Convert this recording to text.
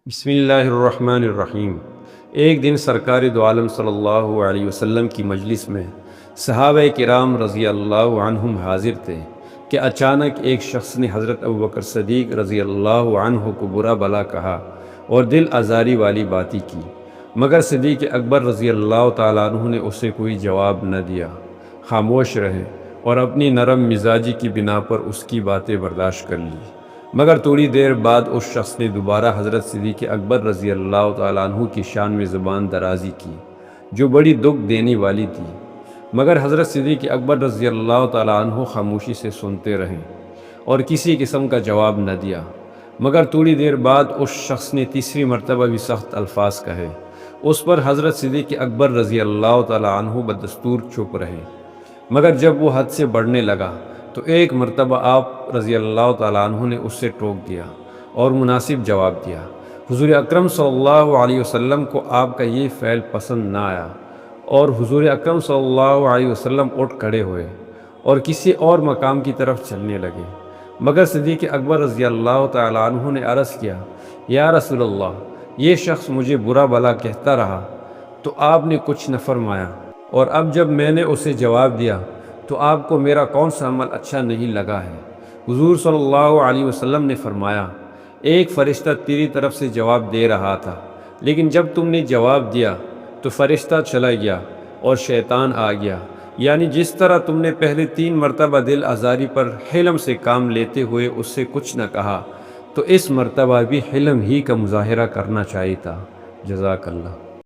بسم اللہ الرحمن الرحیم۔ ایک دن سرکار دو عالم صلی اللہ علیہ وسلم کی مجلس میں صحابہ کرام رضی اللہ عنہم حاضر تھے کہ اچانک ایک شخص نے حضرت ابوبکر صدیق رضی اللہ عنہ کو برا بھلا کہا اور دل آزاری والی باتیں کی، مگر صدیق اکبر رضی اللہ تعالیٰ عنہ نے اسے کوئی جواب نہ دیا، خاموش رہے اور اپنی نرم مزاجی کی بنا پر اس کی باتیں برداشت کر لی۔ مگر تھوڑی دیر بعد اس شخص نے دوبارہ حضرت صدیق اکبر رضی اللہ تعالیٰ عنہ کی شان میں زبان درازی کی، جو بڑی دکھ دینے والی تھی، مگر حضرت صدیق اکبر رضی اللہ تعالیٰ عنہ خاموشی سے سنتے رہے اور کسی قسم کا جواب نہ دیا۔ مگر تھوڑی دیر بعد اس شخص نے تیسری مرتبہ بھی سخت الفاظ کہے، اس پر حضرت صدیق اکبر رضی اللہ تعالیٰ عنہ بدستور چپ رہے، مگر جب وہ حد سے بڑھنے لگا تو ایک مرتبہ آپ رضی اللہ تعالیٰ عنہ نے اس سے ٹوک دیا اور مناسب جواب دیا۔ حضور اکرم صلی اللہ علیہ وسلم کو آپ کا یہ فعل پسند نہ آیا اور حضور اکرم صلی اللہ علیہ وسلم اٹھ کھڑے ہوئے اور کسی اور مقام کی طرف چلنے لگے، مگر صدیق اکبر رضی اللہ تعالیٰ عنہ نے عرض کیا، یا رسول اللہ، یہ شخص مجھے برا بھلا کہتا رہا تو آپ نے کچھ نہ فرمایا، اور اب جب میں نے اسے جواب دیا تو آپ کو میرا کون سا عمل اچھا نہیں لگا ہے؟ حضور صلی اللہ علیہ وسلم نے فرمایا، ایک فرشتہ تیری طرف سے جواب دے رہا تھا، لیکن جب تم نے جواب دیا تو فرشتہ چلا گیا اور شیطان آ گیا، یعنی جس طرح تم نے پہلے 3 مرتبہ دل آزاری پر حلم سے کام لیتے ہوئے اس سے کچھ نہ کہا، تو اس مرتبہ بھی حلم ہی کا مظاہرہ کرنا چاہیے تھا۔ جزاک اللہ۔